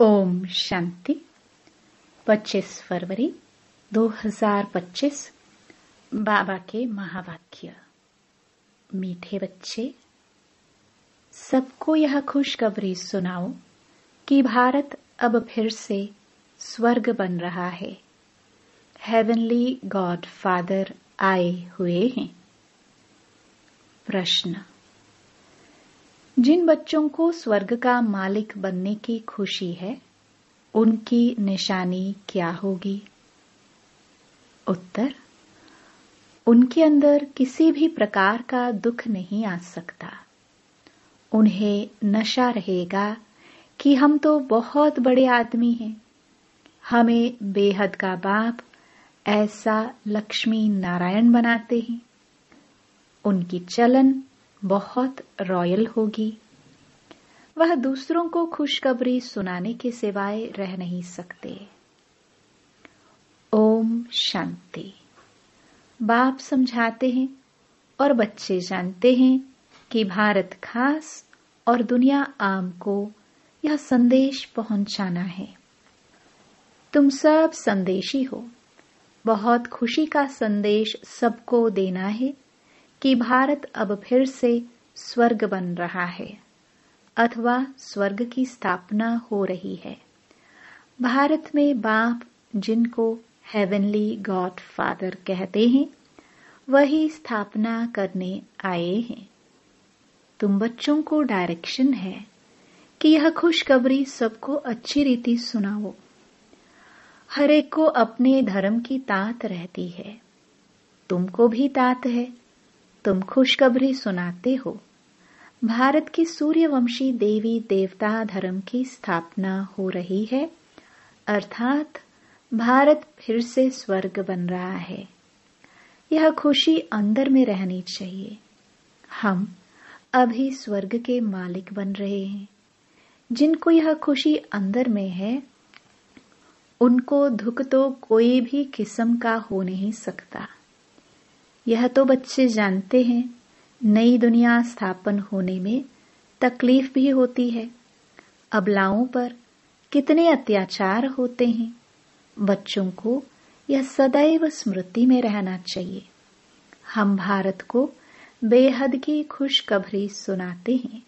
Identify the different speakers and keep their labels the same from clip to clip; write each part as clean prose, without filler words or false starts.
Speaker 1: ओम शांति। 25 फरवरी 2025। बाबा के महावाक्य। मीठे बच्चे, सबको यह खुशखबरी सुनाओ कि भारत अब फिर से स्वर्ग बन रहा है। हेवनली गॉड फादर आए हुए हैं। प्रश्न: जिन बच्चों को स्वर्ग का मालिक बनने की खुशी है, उनकी निशानी क्या होगी? उत्तर: उनके अंदर किसी भी प्रकार का दुख नहीं आ सकता। उन्हें नशा रहेगा कि हम तो बहुत बड़े आदमी हैं, हमें बेहद का बाप ऐसा लक्ष्मी नारायण बनाते हैं। उनकी चलन बहुत रॉयल होगी। वह दूसरों को खुशखबरी सुनाने के सिवाय रह नहीं सकते। ओम शांति। बाप समझाते हैं और बच्चे जानते हैं कि भारत खास और दुनिया आम को यह संदेश पहुंचाना है। तुम सब संदेशी हो। बहुत खुशी का संदेश सबको देना है कि भारत अब फिर से स्वर्ग बन रहा है अथवा स्वर्ग की स्थापना हो रही है। भारत में बाप, जिनको हेवनली गॉड फादर कहते हैं, वही स्थापना करने आए हैं। तुम बच्चों को डायरेक्शन है कि यह खुशखबरी सबको अच्छी रीति सुनाओ। हर एक को अपने धर्म की तात रहती है। तुमको भी तात है। तुम खुशखबरी सुनाते हो। भारत की सूर्यवंशी देवी देवता धर्म की स्थापना हो रही है, अर्थात भारत फिर से स्वर्ग बन रहा है। यह खुशी अंदर में रहनी चाहिए। हम अभी स्वर्ग के मालिक बन रहे हैं। जिनको यह खुशी अंदर में है, उनको दुख तो कोई भी किस्म का हो नहीं सकता। यह तो बच्चे जानते हैं, नई दुनिया स्थापन होने में तकलीफ भी होती है। अबलाओं पर कितने अत्याचार होते हैं। बच्चों को यह सदैव स्मृति में रहना चाहिए। हम भारत को बेहद की खुशखबरी सुनाते हैं।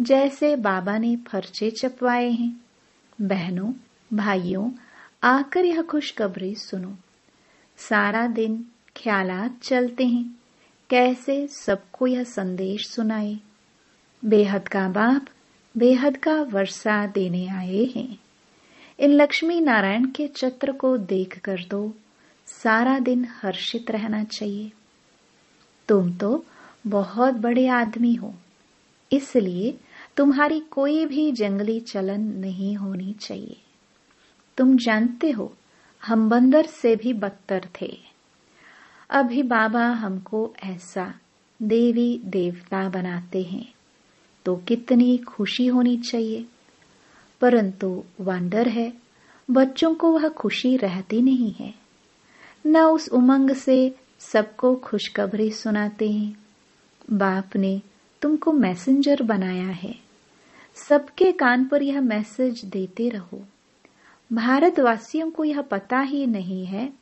Speaker 1: जैसे बाबा ने पर्चे छपवाए हैं। बहनों, भाइयों, आकर यह खुशखबरी सुनो। सारा दिन ख्यालात चलते हैं कैसे सबको यह संदेश सुनाए। बेहद का बाप बेहद का वर्षा देने आए हैं। इन लक्ष्मी नारायण के चित्र को देख कर तो सारा दिन हर्षित रहना चाहिए। तुम तो बहुत बड़े आदमी हो, इसलिए तुम्हारी कोई भी जंगली चलन नहीं होनी चाहिए। तुम जानते हो, हम बंदर से भी बदतर थे। अभी बाबा हमको ऐसा देवी देवता बनाते हैं तो कितनी खुशी होनी चाहिए। परंतु वंडर है, बच्चों को वह खुशी रहती नहीं है। न उस उमंग से सबको खुशखबरी सुनाते हैं। बाप ने तुमको मैसेंजर बनाया है। सबके कान पर यह मैसेज देते रहो। भारतवासियों को यह पता ही नहीं है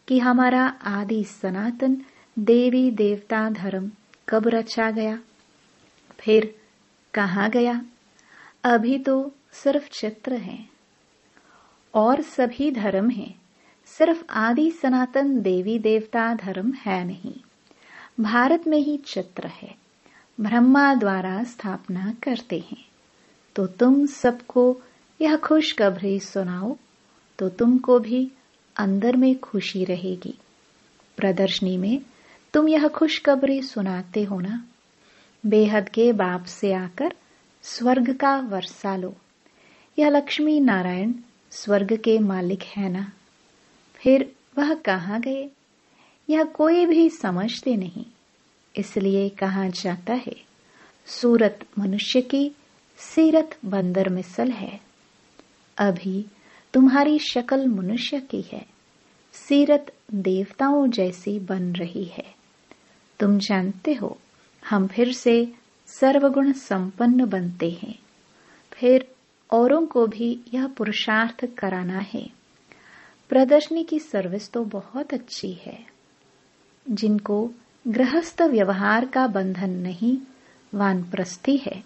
Speaker 1: कि हमारा आदि सनातन देवी देवता धर्म कब रचा गया, फिर कहाँ गया। अभी तो सिर्फ चित्र है और सभी धर्म है, सिर्फ आदि सनातन देवी देवता धर्म है नहीं। भारत में ही चित्र है। ब्रह्मा द्वारा स्थापना करते हैं। तो तुम सबको यह खुशखबरी सुनाओ तो तुमको भी अंदर में खुशी रहेगी। प्रदर्शनी में तुम यह खुशखबरी सुनाते हो ना, बेहद के बाप से आकर स्वर्ग का वर्षा लो। यह लक्ष्मी नारायण स्वर्ग के मालिक है ना, फिर वह कहाँ गए यह कोई भी समझते नहीं। इसलिए कहा जाता है, सूरत मनुष्य की, सीरत बंदर मिसल है। अभी तुम्हारी शक्ल मनुष्य की है, सीरत देवताओं जैसी बन रही है। तुम जानते हो, हम फिर से सर्वगुण संपन्न बनते हैं। फिर औरों को भी यह पुरुषार्थ कराना है। प्रदर्शनी की सर्विस तो बहुत अच्छी है। जिनको गृहस्थ व्यवहार का बंधन नहीं, वानप्रस्थी है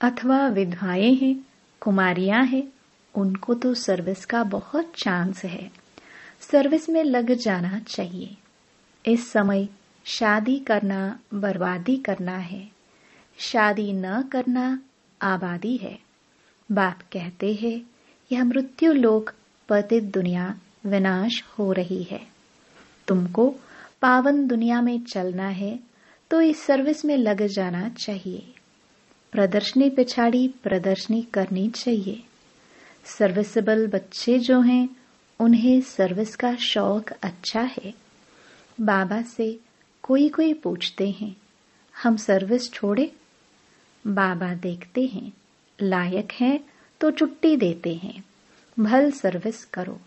Speaker 1: अथवा विधवाएं हैं, कुमारियां हैं, उनको तो सर्विस का बहुत चांस है। सर्विस में लग जाना चाहिए। इस समय शादी करना बर्बादी करना है, शादी न करना आबादी है। बाप कहते हैं यह मृत्यु लोक पतित दुनिया विनाश हो रही है। तुमको पावन दुनिया में चलना है तो इस सर्विस में लग जाना चाहिए। प्रदर्शनी पिछाड़ी प्रदर्शनी करनी चाहिए। सर्विसेबल बच्चे जो हैं उन्हें सर्विस का शौक अच्छा है। बाबा से कोई कोई पूछते हैं हम सर्विस छोड़े? बाबा देखते हैं लायक हैं तो छुट्टी देते हैं, भल सर्विस करो।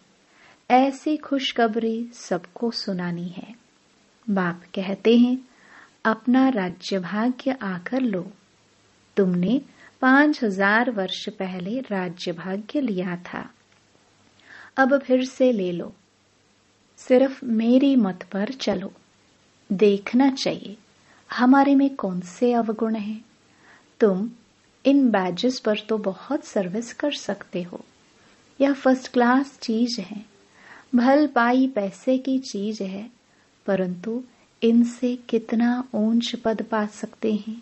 Speaker 1: ऐसी खुशखबरी सबको सुनानी है। बाप कहते हैं अपना राज्य भाग्य आकर लो। तुमने 5000 वर्ष पहले राज्य भाग्य लिया था, अब फिर से ले लो। सिर्फ मेरी मत पर चलो। देखना चाहिए हमारे में कौन से अवगुण हैं। तुम इन बैजेस पर तो बहुत सर्विस कर सकते हो। यह फर्स्ट क्लास चीज है, भल पाई पैसे की चीज है, परंतु इनसे कितना ऊंच पद पा सकते हैं।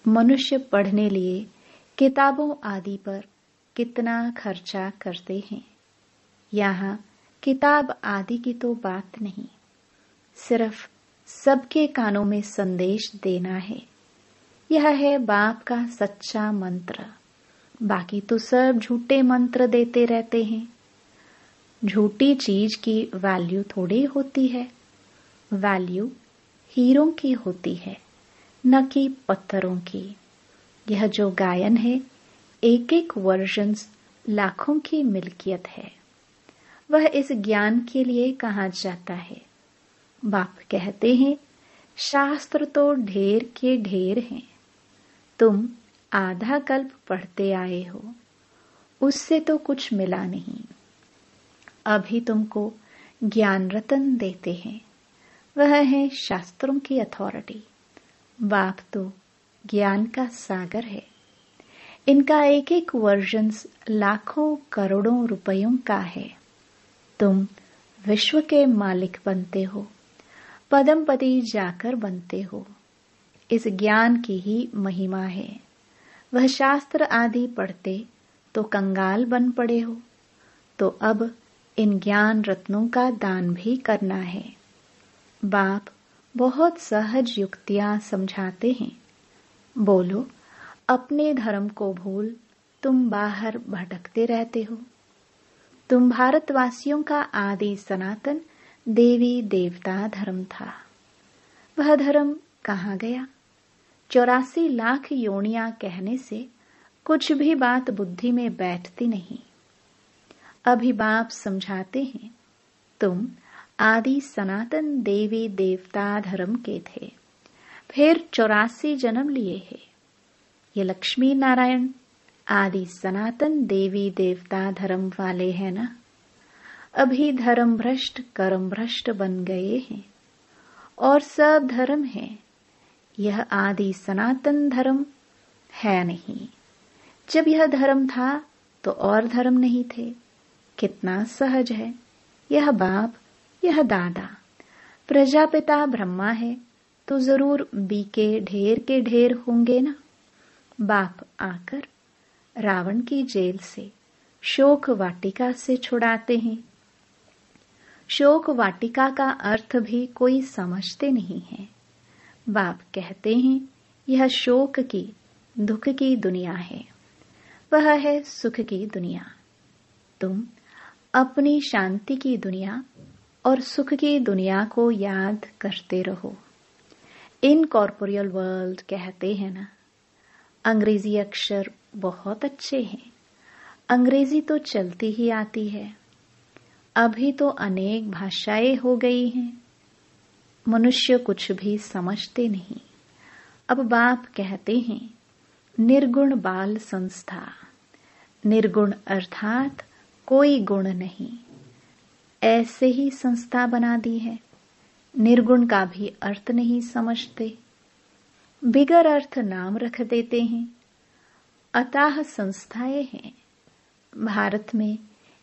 Speaker 1: मनुष्य पढ़ने लिए किताबों आदि पर कितना खर्चा करते हैं। यहाँ किताब आदि की तो बात नहीं, सिर्फ सबके कानों में संदेश देना है। यह है बाप का सच्चा मंत्र। बाकी तो सब झूठे मंत्र देते रहते हैं। झूठी चीज की वैल्यू थोड़ी होती है। वैल्यू हीरों की होती है, न कि पत्थरों की। यह जो गायन है एक एक वर्जन्स लाखों की मिल्कियत है। वह इस ज्ञान के लिए कहा जाता है। बाप कहते हैं शास्त्र तो ढेर के ढेर हैं। तुम आधा कल्प पढ़ते आए हो, उससे तो कुछ मिला नहीं। अभी तुमको ज्ञान रतन देते हैं, वह है शास्त्रों की अथॉरिटी। बाप तो ज्ञान का सागर है। इनका एक एक वर्जन्स लाखों करोड़ों रुपयों का है। तुम विश्व के मालिक बनते हो, पदमपति जाकर बनते हो। इस ज्ञान की ही महिमा है। वह शास्त्र आदि पढ़ते तो कंगाल बन पड़े हो, तो अब इन ज्ञान रत्नों का दान भी करना है। बाप बहुत सहज युक्तियां समझाते हैं। बोलो अपने धर्म को भूल तुम बाहर भटकते रहते हो। तुम भारतवासियों का आदि सनातन देवी देवता धर्म था। वह धर्म कहाँ गया? 84 लाख योनियां कहने से कुछ भी बात बुद्धि में बैठती नहीं। अभी बाप समझाते हैं तुम आदि सनातन देवी देवता धर्म के थे, फिर 84 जन्म लिए हैं। ये लक्ष्मी नारायण आदि सनातन देवी देवता धर्म वाले हैं ना। अभी धर्म भ्रष्ट कर्म भ्रष्ट बन गए हैं और सब धर्म है। यह आदि सनातन धर्म है नहीं। जब यह धर्म था तो और धर्म नहीं थे। कितना सहज है। यह बाप, यह दादा। प्रजापिता ब्रह्मा है तो जरूर बी के ढेर होंगे ना। बाप आकर रावण की जेल से शोक वाटिका से छुड़ाते हैं। शोक वाटिका का अर्थ भी कोई समझते नहीं है। बाप कहते हैं यह शोक की दुख की दुनिया है, वह है सुख की दुनिया। तुम अपनी शांति की दुनिया और सुख की दुनिया को याद करते रहो। इनकॉर्पोरियल वर्ल्ड कहते हैं ना। अंग्रेजी अक्षर बहुत अच्छे हैं। अंग्रेजी तो चलती ही आती है। अभी तो अनेक भाषाएं हो गई हैं। मनुष्य कुछ भी समझते नहीं। अब बाप कहते हैं निर्गुण बाल संस्था। निर्गुण अर्थात कोई गुण नहीं, ऐसे ही संस्था बना दी है। निर्गुण का भी अर्थ नहीं समझते, बिगर अर्थ नाम रख देते हैं। अतः संस्थाएं हैं। भारत में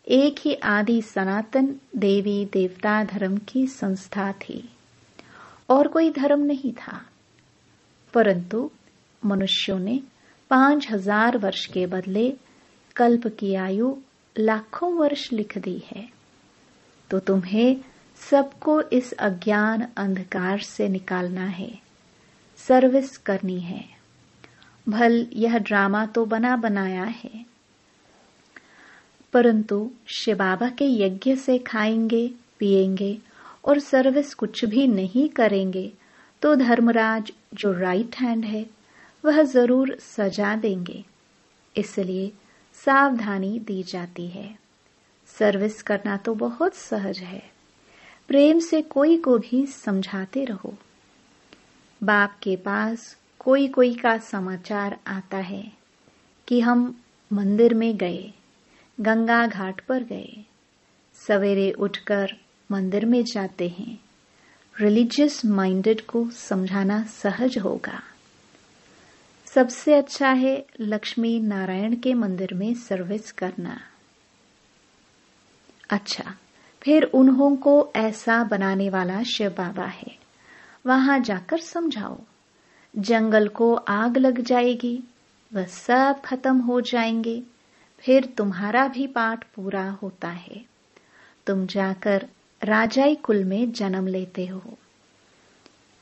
Speaker 1: एक ही आदि सनातन देवी देवता धर्म की संस्था थी और कोई धर्म नहीं था, परंतु मनुष्यों ने 5000 वर्ष के बदले कल्प की आयु लाखों वर्ष लिख दी है। तो तुम्हें सबको इस अज्ञान अंधकार से निकालना है, सर्विस करनी है। भल यह ड्रामा तो बना बनाया है, परंतु शिव बाबा के यज्ञ से खाएंगे पिएंगे और सर्विस कुछ भी नहीं करेंगे तो धर्मराज जो राइट हैंड है वह जरूर सजा देंगे। इसलिए सावधानी दी जाती है। सर्विस करना तो बहुत सहज है, प्रेम से कोई को भी समझाते रहो। बाप के पास कोई कोई का समाचार आता है कि हम मंदिर में गए, गंगा घाट पर गए, सवेरे उठकर मंदिर में जाते हैं। रिलीजियस माइंडेड को समझाना सहज होगा। सबसे अच्छा है लक्ष्मी नारायण के मंदिर में सर्विस करना। अच्छा, फिर उन्हों को ऐसा बनाने वाला शिव बाबा है, वहां जाकर समझाओ। जंगल को आग लग जाएगी, वह सब खत्म हो जाएंगे, फिर तुम्हारा भी पाठ पूरा होता है। तुम जाकर राजाई कुल में जन्म लेते हो।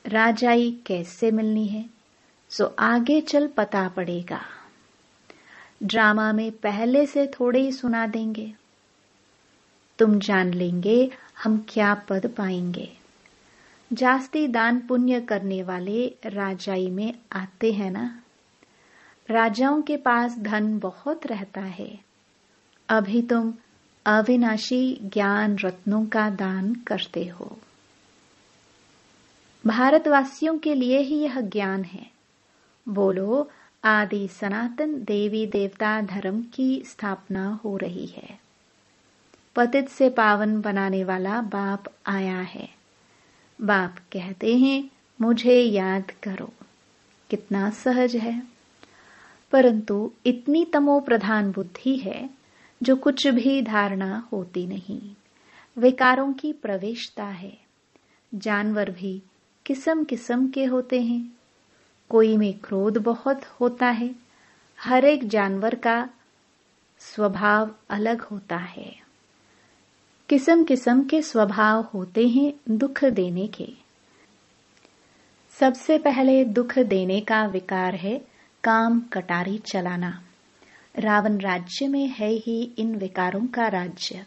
Speaker 1: राजाई कैसे मिलनी है सो आगे चल पता पड़ेगा। ड्रामा में पहले से थोड़े ही सुना देंगे। तुम जान लेंगे हम क्या पद पाएंगे। जास्ती दान पुण्य करने वाले राजाई में आते हैं ना। राजाओं के पास धन बहुत रहता है। अभी तुम अविनाशी ज्ञान रत्नों का दान करते हो। भारतवासियों के लिए ही यह ज्ञान है। बोलो, आदि सनातन देवी देवता धर्म की स्थापना हो रही है। पतित से पावन बनाने वाला बाप आया है। बाप कहते हैं मुझे याद करो। कितना सहज है। परंतु इतनी तमो प्रधान बुद्धि है जो कुछ भी धारणा होती नहीं। विकारों की प्रवेशता है। जानवर भी किस्म किस्म के होते हैं। कोई में क्रोध बहुत होता है। हर एक जानवर का स्वभाव अलग होता है। किस्म किस्म के स्वभाव होते हैं दुख देने के। सबसे पहले दुख देने का विकार है काम कटारी चलाना। रावण राज्य में है ही इन विकारों का राज्य।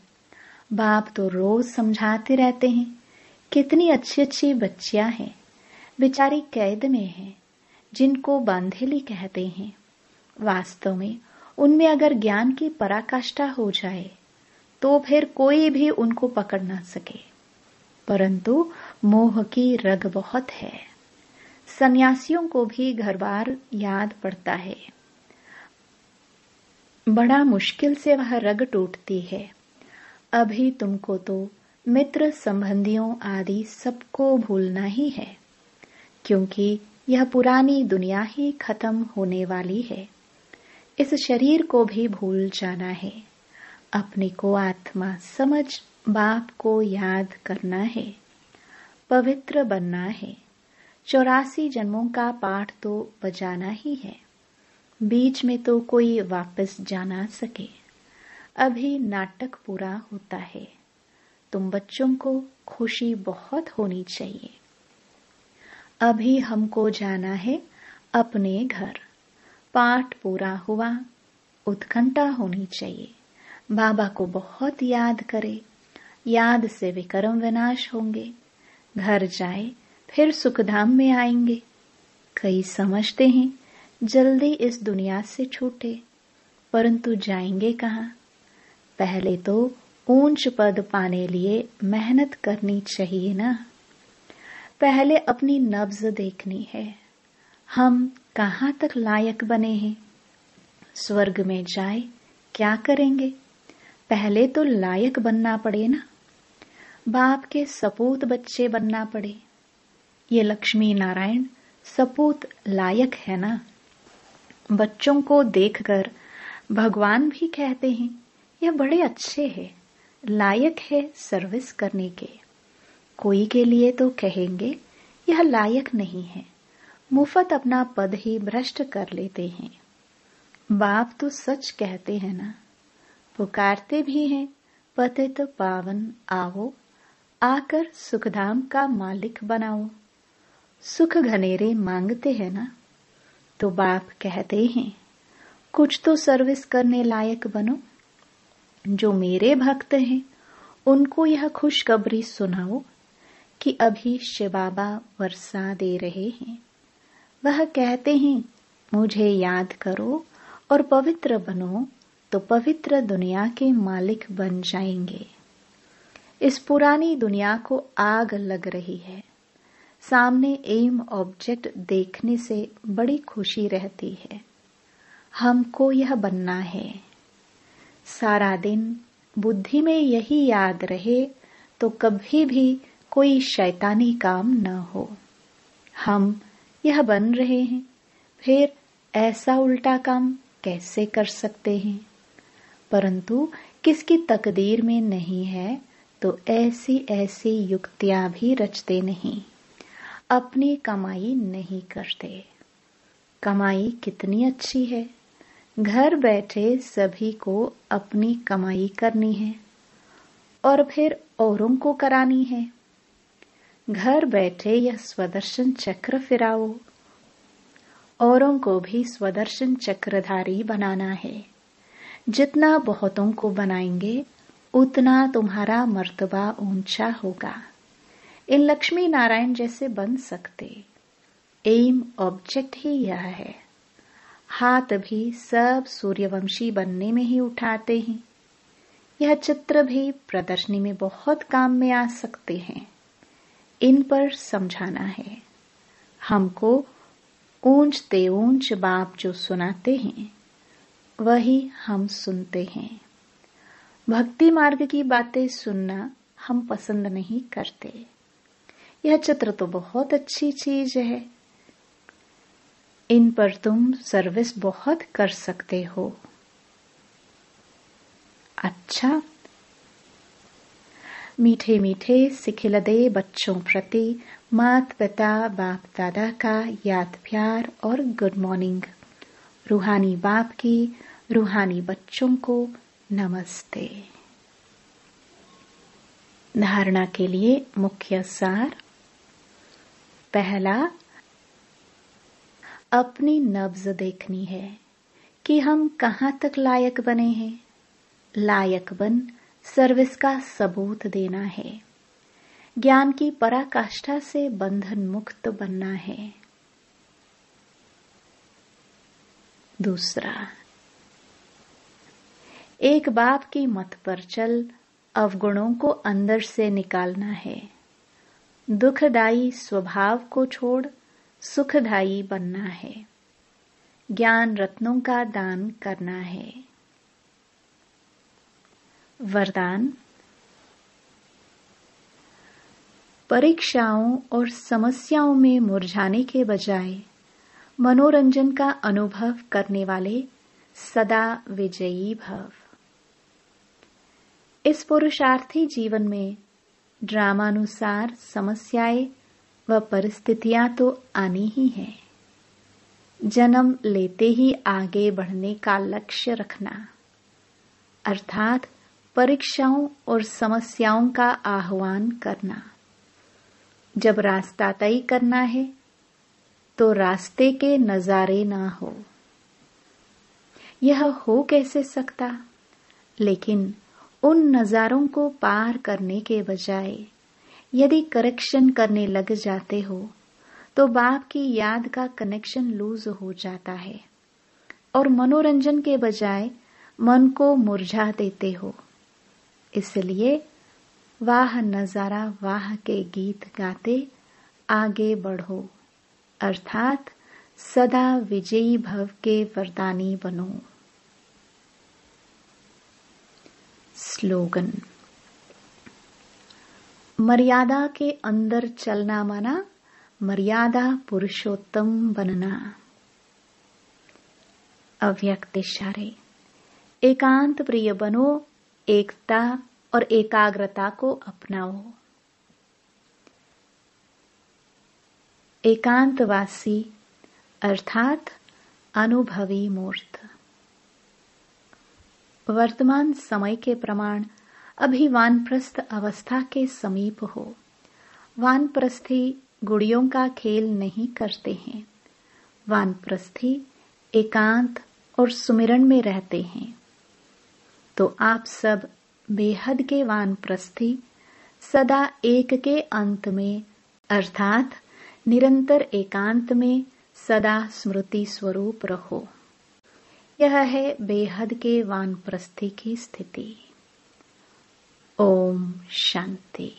Speaker 1: बाप तो रोज समझाते रहते हैं। कितनी अच्छी अच्छी बच्चियां हैं, बेचारी कैद में हैं, जिनको बांधेली कहते हैं। वास्तव में उनमें अगर ज्ञान की पराकाष्ठा हो जाए तो फिर कोई भी उनको पकड़ ना सके। परंतु मोह की रग बहुत है। सन्यासियों को भी घर बार याद पड़ता है। बड़ा मुश्किल से वह रग टूटती है। अभी तुमको तो मित्र संबंधियों आदि सबको भूलना ही है, क्योंकि यह पुरानी दुनिया ही खत्म होने वाली है। इस शरीर को भी भूल जाना है। अपने को आत्मा समझ बाप को याद करना है। पवित्र बनना है। 84 जन्मों का पाठ तो बजाना ही है। बीच में तो कोई वापस जा ना सके। अभी नाटक पूरा होता है। तुम बच्चों को खुशी बहुत होनी चाहिए। अभी हमको जाना है अपने घर। पाठ पूरा हुआ, उत्कंठा होनी चाहिए। बाबा को बहुत याद करे। याद से विकर्म विनाश होंगे। घर जाए फिर सुखधाम में आएंगे। कई समझते हैं जल्दी इस दुनिया से छूटे, परंतु जाएंगे कहाँ। पहले तो ऊंच पद पाने लिए मेहनत करनी चाहिए ना। पहले अपनी नब्ज देखनी है। हम कहाँ तक लायक बने हैं। स्वर्ग में जाए क्या करेंगे? पहले तो लायक बनना पड़े ना, बाप के सपूत बच्चे बनना पड़े। ये लक्ष्मी नारायण सपूत लायक है ना। बच्चों को देखकर भगवान भी कहते हैं यह बड़े अच्छे हैं, लायक है सर्विस करने के। कोई के लिए तो कहेंगे यह लायक नहीं है, मुफ्त अपना पद ही भ्रष्ट कर लेते हैं। बाप तो सच कहते हैं ना, पुकारते भी हैं पतित पावन आओ, आकर सुखधाम का मालिक बनाओ। सुख घनेरे मांगते हैं ना, तो बाप कहते हैं कुछ तो सर्विस करने लायक बनो। जो मेरे भक्त हैं उनको यह खुशखबरी सुनाओ कि अभी शिव बाबा वर्षा दे रहे हैं। वह कहते हैं मुझे याद करो और पवित्र बनो, तो पवित्र दुनिया के मालिक बन जाएंगे। इस पुरानी दुनिया को आग लग रही है, सामने एम ऑब्जेक्ट देखने से बड़ी खुशी रहती है। हमको यह बनना है। सारा दिन बुद्धि में यही याद रहे तो कभी भी कोई शैतानी काम न हो। हम यह बन रहे हैं, फिर ऐसा उल्टा काम कैसे कर सकते हैं? परंतु किसकी तकदीर में नहीं है तो ऐसी ऐसी युक्तियां भी रचते नहीं, अपनी कमाई नहीं करते। कमाई कितनी अच्छी है, घर बैठे सभी को अपनी कमाई करनी है और फिर औरों को करानी है। घर बैठे यह स्वदर्शन चक्र फिराओ, औरों को भी स्वदर्शन चक्रधारी बनाना है। जितना बहुतों को बनाएंगे उतना तुम्हारा मर्तबा ऊंचा होगा। इन लक्ष्मी नारायण जैसे बन सकते। एम ऑब्जेक्ट ही यह है। हाथ भी सब सूर्यवंशी बनने में ही उठाते हैं। यह चित्र भी प्रदर्शनी में बहुत काम में आ सकते हैं। इन पर समझाना है। हमको ऊंचते ऊंच बाप जो सुनाते हैं वही हम सुनते हैं। भक्ति मार्ग की बातें सुनना हम पसंद नहीं करते। यह चित्र तो बहुत अच्छी चीज है, इन पर तुम सर्विस बहुत कर सकते हो। अच्छा, मीठे मीठे सिखिलदे बच्चों प्रति मात पिता बाप दादा का याद प्यार और गुड मॉर्निंग। रूहानी बाप की रूहानी बच्चों को नमस्ते। धारणा के लिए मुख्य सार। पहला, अपनी नब्ज देखनी है कि हम कहां तक लायक बने हैं। लायक बन सर्विस का सबूत देना है। ज्ञान की पराकाष्ठा से बंधन मुक्त बनना है। दूसरा, एक बाप की मत पर चल अवगुणों को अंदर से निकालना है। दुखदायी स्वभाव को छोड़ सुखदायी बनना है। ज्ञान रत्नों का दान करना है। वरदान, परीक्षाओं और समस्याओं में मुरझाने के बजाय मनोरंजन का अनुभव करने वाले सदा विजयी भव। इस पुरुषार्थी जीवन में ड्रामानुसार समस्याएं व परिस्थितियां तो आनी ही है। जन्म लेते ही आगे बढ़ने का लक्ष्य रखना, अर्थात परीक्षाओं और समस्याओं का आह्वान करना। जब रास्ता तय करना है तो रास्ते के नजारे ना हो। यह हो कैसे सकता? लेकिन उन नजारों को पार करने के बजाय यदि करेक्शन करने लग जाते हो तो बाप की याद का कनेक्शन लूज हो जाता है और मनोरंजन के बजाय मन को मुरझा देते हो। इसलिए वाह नजारा वाह के गीत गाते आगे बढ़ो, अर्थात सदा विजयी भव के वरदानी बनो। स्लोगन। मर्यादा के अंदर चलना माना मर्यादा पुरुषोत्तम बनना। अव्यक्त इशारे। एकांत प्रिय बनो, एकता और एकाग्रता को अपनाओ। एकांतवासी अर्थात अनुभवी मूर्त। वर्तमान समय के प्रमाण अभी वानप्रस्थ अवस्था के समीप हो। वानप्रस्थी गुड़ियों का खेल नहीं करते हैं। वानप्रस्थी एकांत और सुमिरन में रहते हैं। तो आप सब बेहद के वानप्रस्थी सदा एक के अंत में अर्थात निरंतर एकांत में सदा स्मृति स्वरूप रहो। यह है बेहद के वानप्रस्थी की स्थिति। ओम शांति।